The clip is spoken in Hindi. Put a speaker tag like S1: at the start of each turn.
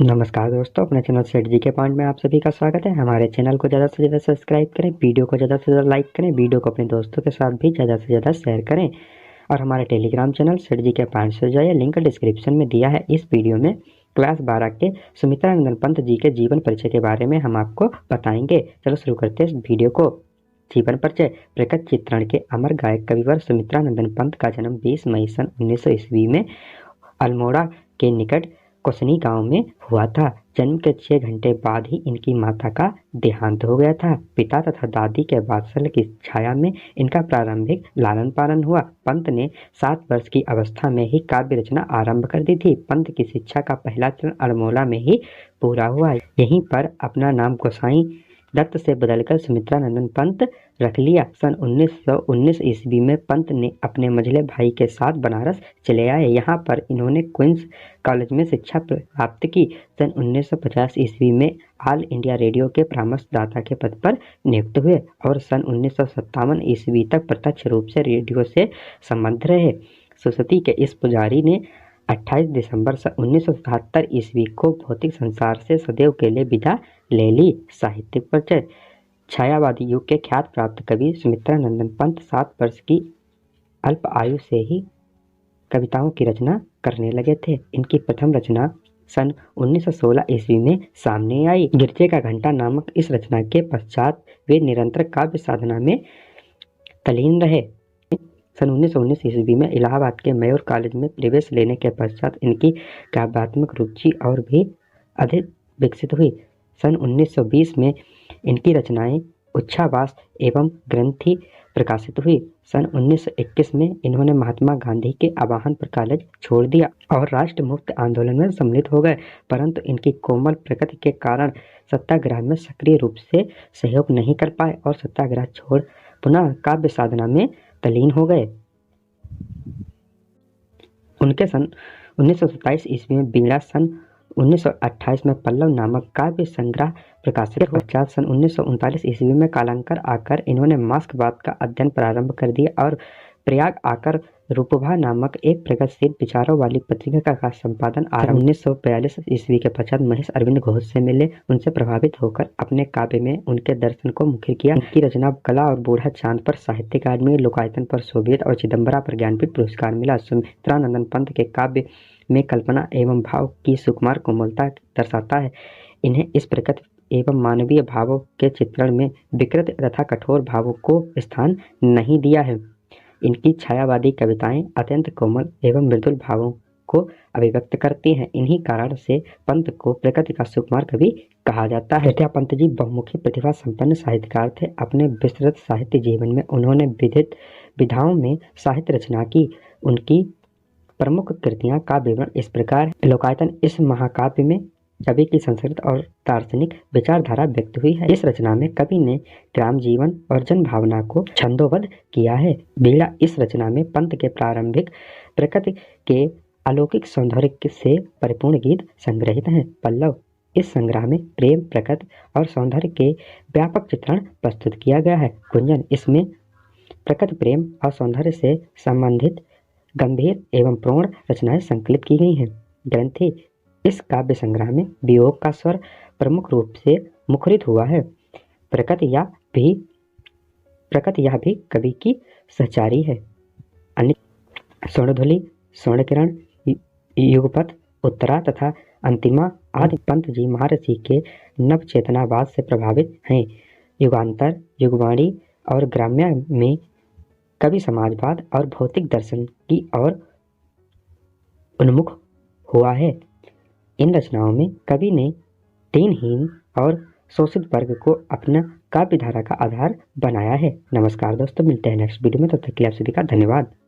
S1: नमस्कार दोस्तों, अपने चैनल सेठ जी के पॉइंट में आप सभी का स्वागत है। हमारे चैनल को ज़्यादा से ज़्यादा सब्सक्राइब करें, वीडियो को ज़्यादा से ज़्यादा लाइक करें, वीडियो को अपने दोस्तों के साथ भी ज़्यादा से ज़्यादा शेयर करें और हमारे टेलीग्राम चैनल सेठ जी के पॉइंट से जाइए, लिंक डिस्क्रिप्शन में दिया है। इस वीडियो में क्लास 12 के सुमित्रा नंदन पंत जी के जीवन परिचय के बारे में हम आपको बताएंगे। चलो शुरू करते हैं इस वीडियो को। जीवन परिचय। प्रकट चित्रण के अमर गायक कविवर सुमित्रा नंदन पंत का जन्म 20 मई सन 1900 ईस्वी में अल्मोड़ा के निकट कोसनी गांव में हुआ था। जन्म के 6 घंटे बाद ही इनकी माता का देहांत हो गया था। पिता तथा दादी के वात्सल्य की छाया में इनका प्रारंभिक लालन पालन हुआ। पंत ने 7 वर्ष की अवस्था में ही काव्य रचना आरंभ कर दी थी। पंत की शिक्षा का पहला चरण अल्मोड़ा में ही पूरा हुआ। यहीं पर अपना नाम गोसाई दत्त से बदलकर सुमित्रा नंदन पंत रख लिया। सन 1919 ईस्वी में पंत ने अपने मझले भाई के साथ बनारस चले आए। यहाँ पर इन्होंने क्वींस कॉलेज में शिक्षा प्राप्त की। सन 1950 ईस्वी में ऑल इंडिया रेडियो के परामर्शदाता के पद पर नियुक्त हुए और सन 1957 ईस्वी तक प्रत्यक्ष रूप से रेडियो से संबद्ध रहे। सरस्वती के इस पुजारी ने 28 दिसंबर 1977 ईस्वी को भौतिक संसार से सदैव के लिए विदा ले ली। साहित्यिक परिचय। छायावादी युग के ख्यात प्राप्त कवि सुमित्रा नंदन पंत 7 वर्ष की अल्प आयु से ही कविताओं की रचना करने लगे थे। इनकी प्रथम रचना सन 1916 ईस्वी में सामने आई। गिरजे का घंटा नामक इस रचना के पश्चात वे निरंतर काव्य साधना में तल्लीन रहे। सन 1919 ईस्वी में इलाहाबाद के मयूर कॉलेज में प्रवेश लेने के पश्चात इनकी काव्यात्मक रुचि और भी अधिक विकसित हुई। सन 1920 में इनकी रचनाएं उच्छावास एवं ग्रंथि प्रकाशित हुई। सन 1921 में इन्होंने महात्मा गांधी के आह्वान पर कॉलेज छोड़ दिया और राष्ट्र मुक्त आंदोलन में सम्मिलित हो गए, परंतु इनकी कोमल प्रकृति के कारण सत्याग्रह में सक्रिय रूप से सहयोग नहीं कर पाए और सत्याग्रह छोड़ पुनः काव्य साधना में तल्लीन हो गए। उनके सन 1927 ईस्वी में वीणा, सन 1928 में पल्लव नामक काव्य संग्रह प्रकाशित हुआ। सन 1939 ईस्वी में कालांतर आकर इन्होंने मार्क्सवाद का अध्ययन प्रारंभ कर दिया और प्रयाग आकर रूपभा नामक एक प्रगतिशील विचारों वाली पत्रिका का संपादन आरंभ। 1942 ईस्वी के पश्चात महेश अरविंद घोष से मिले, उनसे प्रभावित होकर अपने काव्य में उनके दर्शन को मुख्य किया। उनकी रचना कला और बूढ़ा चांद पर साहित्य अकादमी, लोकायतन पर सोवियत और चिदम्बरा पर ज्ञानपीठ पुरस्कार मिला। सुमित्रा नंदन पंत के काव्य में कल्पना एवं भाव की सुकुमार कोमलता दर्शाता है। इन्हें इस प्रकृति एवं मानवीय भावों के चित्रण में विकृत तथा कठोर भावों को स्थान नहीं दिया है। इनकी छायावादी कविताएं अत्यंत कोमल एवं मृदुल भावों को अभिव्यक्त करती हैं। इन्हीं कारण से पंत को प्रकृति का सुकुमार कवि कहा जाता है। पंत जी बहुमुखी प्रतिभा संपन्न साहित्यकार थे। अपने विस्तृत साहित्य जीवन में उन्होंने विविध विधाओं में साहित्य रचना की। उनकी प्रमुख कृतियां का विवरण इस प्रकार है। लोकायतन इस महाकाव्य में कवि की संस्कृत और दार्शनिक विचारधारा व्यक्त हुई है। इस रचना में कवि ने ग्राम जीवन और जन भावना को छंदोबद्ध किया है। वीणा, इस रचना में पंत के प्रारंभिक प्रकृति के अलौकिक सौंदर्य से परिपूर्ण गीत संग्रहित हैं। पल्लव, इस संग्रह में प्रेम, प्रकृति और सौंदर्य के व्यापक चित्रण प्रस्तुत किया गया है। गुंजन, इसमें प्रकृति, प्रेम और सौंदर्य से संबंधित गंभीर एवं प्रौढ़ रचनाएं संकलित की गई हैं। ग्रंथि, इस काव्य संग्रह में वियोग का स्वर प्रमुख रूप से मुखरित हुआ है। प्रकृति यह भी कवि की सहचारी है। अन्य स्वर्णधुली, स्वर्णकिरण, युगपथ, उत्तरा तथा अंतिमा आदि पंत जी महर्षि के नवचेतनावाद से प्रभावित हैं। युगांतर, युगवाणी और ग्राम्य में कवि समाजवाद और भौतिक दर्शन की ओर उन्मुख हुआ है। इन रचनाओं में कवि ने दीनहीन और शोषित वर्ग को अपना काव्य धारा का आधार बनाया है। नमस्कार दोस्तों, मिलते हैं नेक्स्ट वीडियो में। तब तक के लिए आप सभी का धन्यवाद।